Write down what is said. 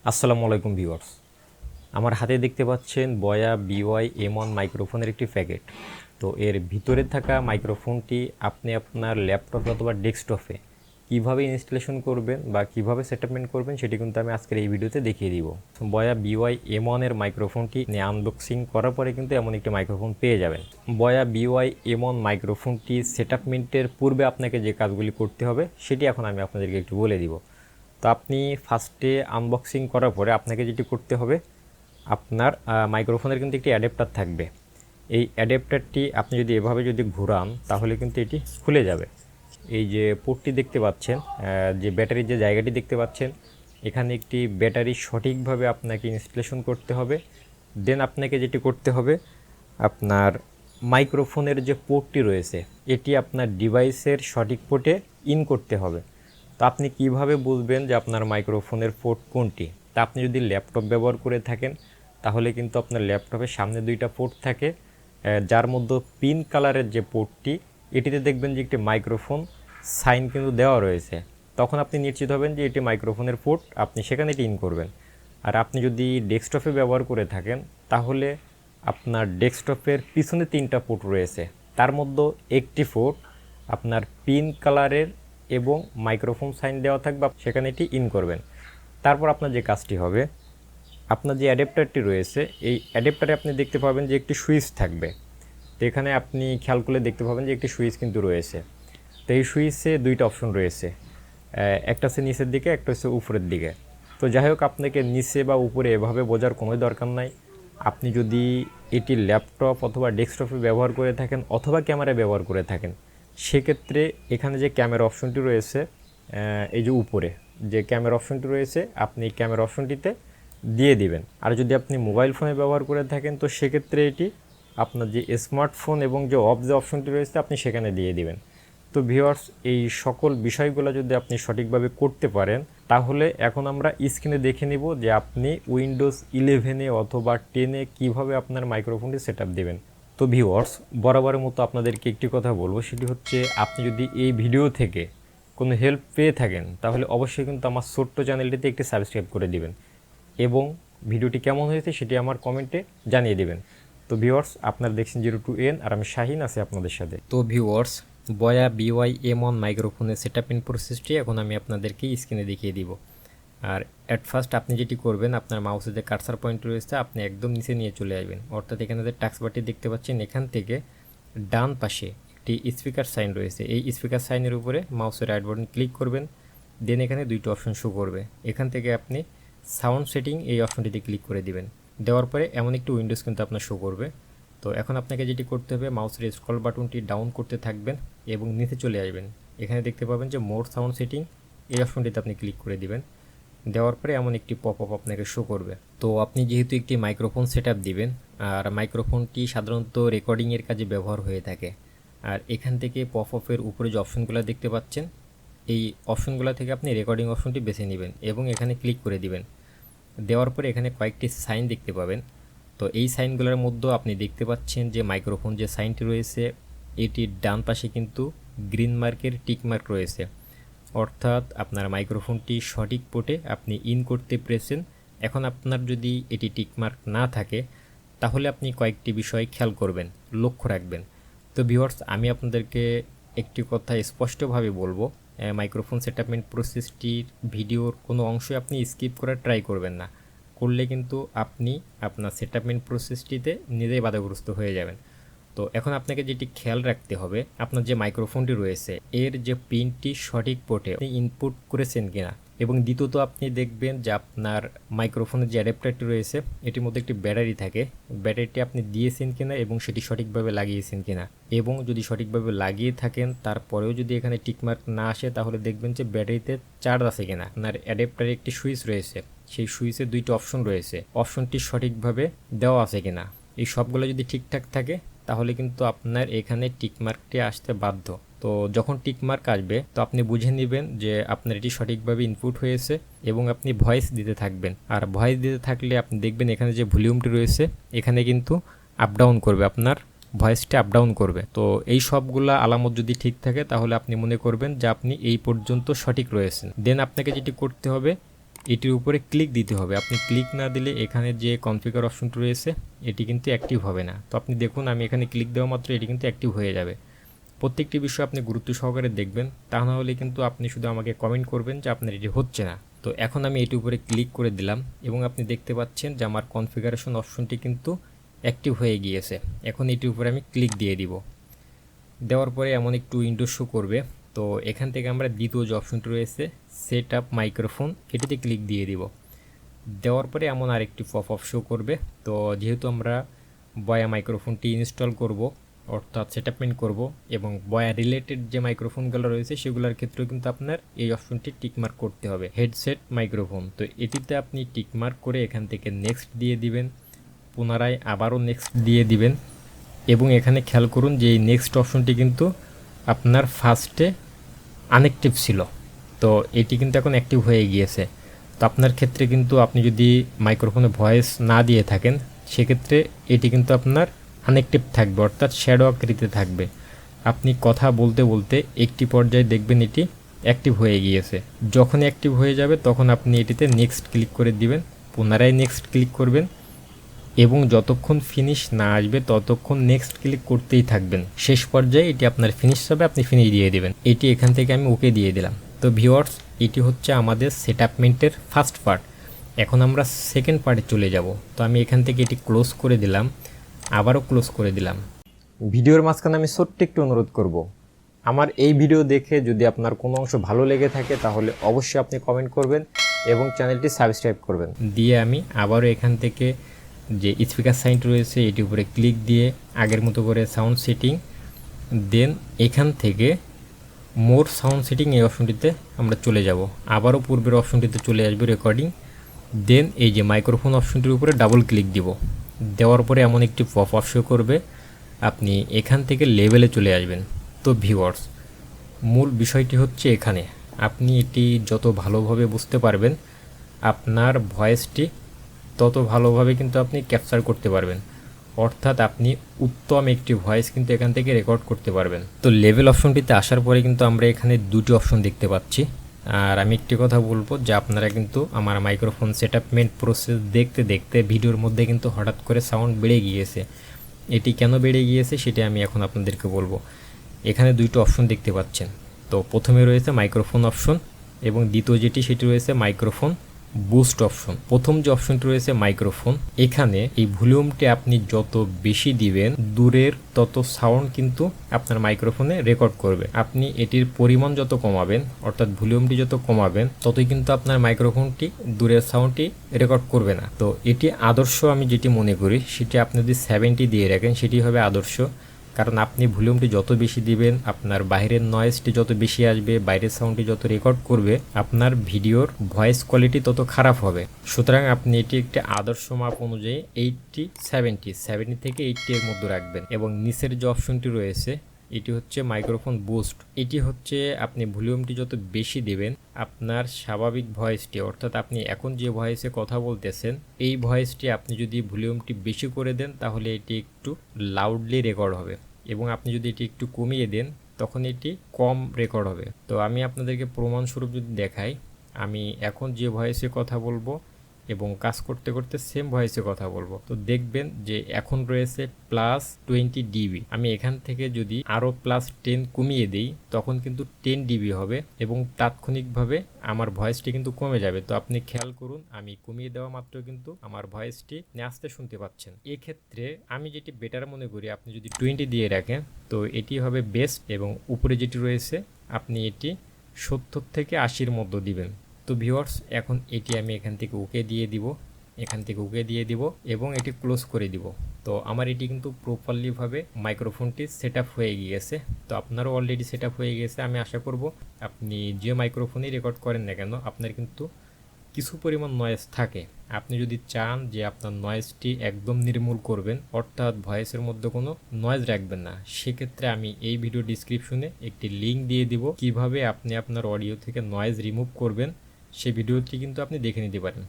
আসসালামু আলাইকুম ভিউয়ার্স। আমার হাতে দেখতে পাচ্ছেন বয়া BY-M1 মাইক্রোফোনের একটি প্যাকেট। তো এর ভিতরে থাকা মাইক্রোফোনটি আপনি আপনার ল্যাপটপ অথবা ডেস্কটপে কিভাবে ইনস্টলেশন করবেন বা কিভাবে সেটআপমেন্ট করবেন সেটি কিন্তু আমি আজকের এই ভিডিওতে দেখিয়ে দিব। বয়া BY-M1 এর মাইক্রোফোনটি আনবক্সিং করার পরে কিন্তু এমন একটি মাইক্রোফোন পেয়ে যাবেন। বয়া BY-M1 মাইক্রোফোনটি সেটআপমেন্টের পূর্বে আপনাকে যে কাজগুলি করতে হবে সেটি এখন আমি আপনাদেরকে একটু বলে দিব। তো আপনি ফার্স্টে আনবক্সিং করার পরে আপনাকে যেটি করতে হবে, আপনার মাইক্রোফোনের কিন্তু একটি অ্যাডাপ্টার থাকবে। এই অ্যাডাপ্টারটি আপনি যদি এভাবে যদি ঘোরান তাহলে কিন্তু এটি খুলে যাবে। এই যে পোর্টটি দেখতে পাচ্ছেন, যে ব্যাটারির যে জায়গাটি দেখতে পাচ্ছেন, এখানে একটি ব্যাটারি সঠিকভাবে আপনাকে ইনস্টলেশন করতে হবে। দেন আপনাকে যেটি করতে হবে, আপনার মাইক্রোফোনের যে পোর্টটি রয়েছে এটি আপনার ডিভাইসের সঠিক পোর্টে ইন করতে হবে। তো আপনি কিভাবে বুঝবেন যে আপনার মাইক্রোফোনের পোর্ট কোনটি? তা আপনি যদি ল্যাপটপ ব্যবহার করে থাকেন তাহলে কিন্তু আপনার ল্যাপটপের সামনে দুইটা পোর্ট থাকে, যার মধ্যে পিঙ্ক কালারের যে পোর্টটি, এটিতে দেখবেন যে একটি মাইক্রোফোন সাইন কিন্তু দেওয়া রয়েছে। তখন আপনি নিশ্চিত হবেন যে এটি মাইক্রোফোনের পোর্ট, আপনি সেখানে এটি ইন করবেন। আর আপনি যদি ডেস্কটপে ব্যবহার করে থাকেন তাহলে আপনার ডেস্কটপের পিছনে তিনটা পোর্ট রয়েছে, তার মধ্যে একটি পোর্ট আপনার পিঙ্ক কালারের এবং মাইক্রোফোন সাইন দেওয়া থাকবে, সেখানে এটি ইন করবেন। তারপর আপনার যে কাজটি হবে, আপনার যে অ্যাডাপ্টারটি রয়েছে এই অ্যাডাপ্টারে আপনি দেখতে পাবেন যে একটি সুইচ থাকবে। তো এখানে আপনি খেয়াল করলে দেখতে পাবেন যে একটি সুইচ কিন্তু রয়েছে। তো এই সুইচে দুইটা অপশন রয়েছে, একটা হচ্ছে নিচের দিকে, একটা হচ্ছে উপরের দিকে। তো যাই হোক, আপনাকে নিচে বা উপরে এভাবে বোঝার কোনো দরকার নাই। আপনি যদি এটি ল্যাপটপ অথবা ডেস্কটপে ব্যবহার করে থাকেন অথবা ক্যামেরায় ব্যবহার করে থাকেন, সেক্ষেত্রে এখানে যে ক্যামেরা অপশনটি রয়েছে, এই যে উপরে যে ক্যামেরা অপশনটি রয়েছে, আপনি ক্যামেরা অপশনটিতে দিয়ে দিবেন। আর যদি আপনি মোবাইল ফোনে ব্যবহার করে থাকেন তো সেক্ষেত্রে এটি আপনার যে স্মার্টফোন এবং যে অফ যে অপশনটি রয়েছে আপনি সেখানে দিয়ে দিবেন। তো ভিউয়ার্স, এই সকল বিষয়গুলো যদি আপনি সঠিকভাবে করতে পারেন তাহলে এখন আমরা স্ক্রিনে দেখে নিব যে আপনি উইন্ডোজ 11 অথবা 10 কিভাবে আপনার মাইক্রোফোনটি সেটআপ দেবেন। তো ভিউয়ার্স, বরাবরের মতো আপনাদেরকে একটি কথা বলবো, সেটি হচ্ছে আপনি যদি এই ভিডিও থেকে কোনো হেল্প পেয়ে থাকেন তাহলে অবশ্যই কিন্তু আমার ছোট্ট চ্যানেলটিতে একটি সাবস্ক্রাইব করে দিবেন এবং ভিডিওটি কেমন হয়েছে সেটি আমার কমেন্টে জানিয়ে দেবেন। তো ভিউয়ার্স, আপনারা দেখছেন 02N আর আমি শাহিন আছি আপনাদের সাথে। তো ভিউয়ার্স, বয়া BY-M1 মাইক্রোফোনের সেটআপিং প্রসেসটি এখন আমি আপনাদেরকে স্ক্রিনে দেখিয়ে দিব। আর অ্যাট ফার্স্ট আপনি যেটি করবেন, আপনার মাউসের যে কার্সার পয়েন্ট রয়েছে আপনি একদম নিচে নিয়ে চলে আসবেন, অর্থাৎ এখানে যে টাক্স বারটি দেখতে পাচ্ছেন এখান থেকে ডান পাশে একটি স্পিকার সাইন রয়েছে, এই স্পিকার সাইনের উপরে মাউসের রাইট বাটন ক্লিক করবেন। দেন এখানে দুইটি অপশন শো করবে, এখান থেকে আপনি সাউন্ড সেটিং এই অপশনটিতে ক্লিক করে দিবেন। দেওয়ার পরে এমন একটি উইন্ডোজ কিন্তু আপনার শো করবে। তো এখন আপনাকে যেটি করতে হবে, মাউসের স্ক্রল বাটনটি ডাউন করতে থাকবেন এবং নিচে চলে আসবেন। এখানে দেখতে পাবেন যে মোর সাউন্ড সেটিং, এই অপশনটিতে আপনি ক্লিক করে দিবেন। দেওয়ার পরে এমন একটি পপ আপ আপনাকে শো করবে। তো আপনি যেহেতু একটি মাইক্রোফোন সেটআপ দিবেন, আর মাইক্রোফোনটি সাধারণত রেকর্ডিংয়ের কাজে ব্যবহার হয়ে থাকে, আর এখান থেকে পপ আপের উপরে যে অপশনগুলো দেখতে পাচ্ছেন এই অপশনগুলো থেকে আপনি রেকর্ডিং অপশনটি বেছে নেবেন এবং এখানে ক্লিক করে দিবেন। দেওয়ার পরে এখানে কয়েকটি সাইন দেখতে পাবেন। তো এই সাইনগুলোর মধ্যে আপনি দেখতে পাচ্ছেন যে মাইক্রোফোন যে সাইনটি রয়েছে এটির ডান পাশে কিন্তু গ্রিন মার্কের টিক মার্ক রয়েছে, অর্থাৎ আপনার মাইক্রোফোনটি সঠিক পোর্টে আপনি ইন করতে পেরেছেন। এখন আপনার যদি এটি টিক মার্ক না থাকে তাহলে আপনি কয়েকটি বিষয় খেয়াল করবেন, লক্ষ্য রাখবেন। তো ভিউয়ার্স, আমি আপনাদেরকে একটি কথা স্পষ্টভাবে বলবো, মাইক্রোফোন সেটআপমেন্ট প্রসেসটির ভিডিওর কোনো অংশই আপনি স্কিপ করার ট্রাই করবেন না, করলে কিন্তু আপনি আপনার সেটআপমেন্ট প্রসেসটিতে নিজেই বাধাগ্রস্ত হয়ে যাবেন। তো এখন আপনাকে যেটি খেয়াল রাখতে হবে, আপনার যে মাইক্রোফোনটি রয়েছে এর যে পিনটি সঠিক পোর্টে আপনি ইনপুট করেছেন কিনা, এবং দ্বিতীয়ত আপনি দেখবেন যে আপনার মাইক্রোফোনের যে অ্যাডাপ্টারটি রয়েছে এটির মধ্যে একটি ব্যাটারি থাকে, ব্যাটারিটি আপনি দিয়েছেন কিনা এবং সেটি সঠিকভাবে লাগিয়েছেন কিনা। এবং যদি সঠিকভাবে লাগিয়ে থাকেন তারপরেও যদি এখানে টিকমার্ক না আসে তাহলে দেখবেন যে ব্যাটারিতে চার্জ আছে কিনা। আপনার অ্যাডাপ্টারে একটি সুইচ রয়েছে, সেই সুইচে দুইটি অপশন রয়েছে, অপশনটি সঠিকভাবে দেওয়া আছে কিনা। এই সবগুলো যদি ঠিকঠাক থাকে তাহলে কিন্তু আপনার এখানে টিকমার্কটি আসতে বাধ্য। তো যখন টিকমার্ক আসবে তো আপনি বুঝে নেবেন যে আপনার এটি সঠিকভাবে ইনপুট হয়েছে এবং আপনি ভয়েস দিতে থাকবেন। আর ভয়েস দিতে থাকলে আপনি দেখবেন এখানে যে ভলিউমটি রয়েছে এখানে কিন্তু আপ ডাউন করবে, আপনার ভয়েসটি আপ ডাউন করবে। তো এই সবগুলা আলামত যদি ঠিক থাকে তাহলে আপনি মনে করবেন যে আপনি এই পর্যন্ত সঠিক রয়েছেন। দেন আপনাকে যেটি করতে হবে, এটির উপরে ক্লিক দিতে হবে। আপনি ক্লিক না দিলে এখানে যে কনফিগার অপশনটি রয়েছে এটি কিন্তু অ্যাক্টিভ হবে না। তো আপনি দেখুন আমি এখানে ক্লিক দেওয়া মাত্র এটি কিন্তু অ্যাক্টিভ হয়ে যাবে। প্রত্যেকটি বিষয় আপনি গুরুত্ব সহকারে দেখবেন, তা না হলে কিন্তু আপনি শুধু আমাকে কমেন্ট করবেন যে আপনার এটি হচ্ছে না। তো এখন আমি এটির উপরে ক্লিক করে দিলাম এবং আপনি দেখতে পাচ্ছেন যে আমার কনফিগারেশন অপশনটি কিন্তু অ্যাক্টিভ হয়ে গিয়েছে। এখন এটির উপরে আমি ক্লিক দিয়ে দিব। দেওয়ার পরে এমন একটু উইন্ডো শো করবে। তো এখান থেকে আমরা দ্বিতীয় যে অপশনটি রয়েছে সেট আপ মাইক্রোফোন, এটিতে ক্লিক দিয়ে দিব। দেওয়ার পরে এমন আরেকটি পপ আপ শো করবে। তো যেহেতু আমরা বয়া মাইক্রোফোনটি ইনস্টল করব, অর্থাৎ সেটআপমেন্ট করব, এবং বয়া রিলেটেড যে মাইক্রোফোনগুলো রয়েছে সেগুলোর ক্ষেত্রেও কিন্তু আপনার এই অপশনটি টিকমার্ক করতে হবে, হেডসেট মাইক্রোফোন। তো এটিতে আপনি টিকমার্ক করে এখান থেকে নেক্সট দিয়ে দিবেন, পুনরায় আবারও নেক্সট দিয়ে দিবেন। এবং এখানে খেয়াল করুন যে এই নেক্সট অপশনটি কিন্তু আপনার ফার্স্টে আনঅ্যাক্টিভ ছিল, তো এটি কিন্তু এখন অ্যাক্টিভ হয়ে গিয়েছে। তো আপনার ক্ষেত্রে কিন্তু আপনি যদি মাইক্রোফোনে ভয়েস না দিয়ে থাকেন সেক্ষেত্রে এটি কিন্তু আপনার আনঅ্যাক্টিভ থাকবে, অর্থাৎ শ্যাডো আকৃতিতে থাকবে। আপনি কথা বলতে বলতে একটি পর্যায়ে দেখবেন এটি অ্যাক্টিভ হয়ে গিয়েছে। যখন অ্যাক্টিভ হয়ে যাবে তখন আপনি এটিতে নেক্সট ক্লিক করে দিবেন, পুনরায় নেক্সট ক্লিক করবেন এবং যতক্ষণ ফিনিশ না আসবে ততক্ষণ নেক্সট ক্লিক করতেই থাকবেন। শেষ পর্যায়ে এটি আপনার ফিনিশ হবে, আপনি ফিনিশ দিয়ে দেবেন। এটি এখান থেকে আমি ওকে দিয়ে দিলাম। তো ভিউয়ার্স, এটি হচ্ছে আমাদের সেটআপমেন্টের ফার্স্ট পার্ট। এখন আমরা সেকেন্ড পার্টে চলে যাব। তো আমি এখান থেকে এটি ক্লোজ করে দিলাম, আবারও ক্লোজ করে দিলাম। ভিডিওর মাঝখানে আমি ছোট্ট একটু অনুরোধ করব, আমার এই ভিডিও দেখে যদি আপনার কোনো অংশ ভালো লেগে থাকে তাহলে অবশ্যই আপনি কমেন্ট করবেন এবং চ্যানেলটি সাবস্ক্রাইব করবেন। দিয়ে আমি আবারও এখান থেকে যে স্পিকার সাইনটি রয়েছে এটির উপরে ক্লিক দিয়ে আগের মতো করে সাউন্ড সেটিং, দেন এখান থেকে মোর সাউন্ড সেটিং এই অপশনটিতে আমরা চলে যাব। আবারও পূর্বের অপশনটিতে চলে আসবে রেকর্ডিং, দেন এই যে মাইক্রোফোন অপশনটির উপরে ডাবল ক্লিক দিব। দেওয়ার পরে এমন একটি পপ আপ শো করবে, আপনি এখান থেকে লেভেলে চলে আসবেন। তো ভিউয়ার্স, মূল বিষয়টি হচ্ছে এখানে আপনি এটি যত ভালোভাবে বুঝতে পারবেন আপনার ভয়েসটি তত ভালোভাবে কিন্তু আপনি ক্যাপচার করতে পারবেন, অর্থাৎ আপনি উত্তম একটি ভয়েস কিন্তু এখান থেকে রেকর্ড করতে পারবেন। তো লেভেল অপশনটিতে আসার পরে কিন্তু আমরা এখানে দুটি অপশন দেখতে পাচ্ছি। আর আমি একটি কথা বলবো যে আপনারা কিন্তু আমার মাইক্রোফোন সেটআপমেন্ট প্রসেস দেখতে দেখতে ভিডিওর মধ্যে কিন্তু হঠাৎ করে সাউন্ড বেড়ে গিয়েছে। এটি কেন বেড়ে গিয়েছে সেটা আমি এখন আপনাদেরকে বলবো। এখানে দুইটো অপশন দেখতে পাচ্ছেন। তো প্রথমে রয়েছে মাইক্রোফোন অপশন এবং দ্বিতীয় যেটি সেটি রয়েছে মাইক্রোফোন বুস্ট অপশন। প্রথম যে অপশনটি রয়েছে মাইক্রোফোন, এখানে এই ভলিউমটি আপনি যত বেশি দিবেন দূরের তত সাউন্ড কিন্তু আপনার মাইক্রোফোনে রেকর্ড করবে। আপনি এটির পরিমাণ যত কমাবেন, অর্থাৎ ভলিউমটি যত কমাবেন, ততই কিন্তু আপনার মাইক্রোফোনটি দূরের সাউন্ডটি রেকর্ড করবে না। তো এটি আদর্শ, আমি যেটি মনে করি সেটি আপনি যদি 70 দিয়ে রাখেন সেটি হবে আদর্শ। কারণ আপনি ভলিউমটি যত বেশি দিবেন আপনার বাইরের নয়েজটি যত বেশি আসবে, বাইরের সাউন্ডটি যত রেকর্ড করবে, আপনার ভিডিওর ভয়েস কোয়ালিটি তত খারাপ হবে। সুতরাং আপনি এটি একটি আদর্শ মাপ অনুযায়ী 70 থেকে 80 এর মধ্যে রাখবেন। এবং নিচের যে অপশনটি রয়েছে এটি হচ্ছে মাইক্রোফোন বুস্ট। এটি হচ্ছে আপনি ভলিউমটি যত বেশি দেবেন আপনার স্বাভাবিক ভয়েসটি, অর্থাৎ আপনি এখন যে ভয়েসে কথা বলতেছেন এই ভয়েসটি আপনি যদি ভলিউমটি বেশি করে দেন তাহলে এটি একটু লাউডলি রেকর্ড হবে, এবং আপনি যদি এটি একটু কমিয়ে দেন তখন এটি কম রেকর্ড হবে। তো আমি আপনাদেরকে প্রমাণস্বরূপ যদি দেখাই, আমি এখন যে ভয়েসে কথা বলবো এবং কাজ করতে করতে সেম ভয়েসে কথা বলবো, তো দেখবেন যে এখন রয়েছে +20 ডিবি। আমি এখান থেকে যদি আরও +10 কমিয়ে দিই তখন কিন্তু 10 ডিবি হবে এবং তাৎক্ষণিকভাবে আমার ভয়েসটি কিন্তু কমে যাবে। তো আপনি খেয়াল করুন, আমি কমিয়ে দেওয়া মাত্র কিন্তু আমার ভয়েসটি আস্তে শুনতে পাচ্ছেন। এক্ষেত্রে আমি যেটি বেটার মনে করি, আপনি যদি 20 দিয়ে রাখেন তো এটি হবে বেস্ট, এবং উপরে যেটি রয়েছে আপনি এটি 70 থেকে 80-র মধ্যে দিবেন। তো ভিউয়ার্স, এখন এটি আমি এখান থেকে ওকে দিয়ে দিব, এবং এটি ক্লোজ করে দিব। তো আমার এটি কিন্তু প্রপারলিভাবে মাইক্রোফোনটি সেট আপ হয়ে গিয়েছে। তো আপনারও অলরেডি সেট আপ হয়ে গেছে। আমি আশা করব আপনি যে মাইক্রোফোনেই রেকর্ড করেন না কেন আপনার কিন্তু কিছু পরিমাণ নয়েজ থাকে। আপনি যদি চান যে আপনার নয়েজটি একদম নির্মূল করবেন, অর্থাৎ ভয়েসের মধ্যে কোনো নয়েজ রাখবেন না, সেক্ষেত্রে আমি এই ভিডিও ডিসক্রিপশনে একটি লিঙ্ক দিয়ে দিব কিভাবে আপনি আপনার অডিও থেকে নয়েজ রিমুভ করবেন। সেই ভিডিওটি কিন্তু আপনি দেখে নিতে পারেন।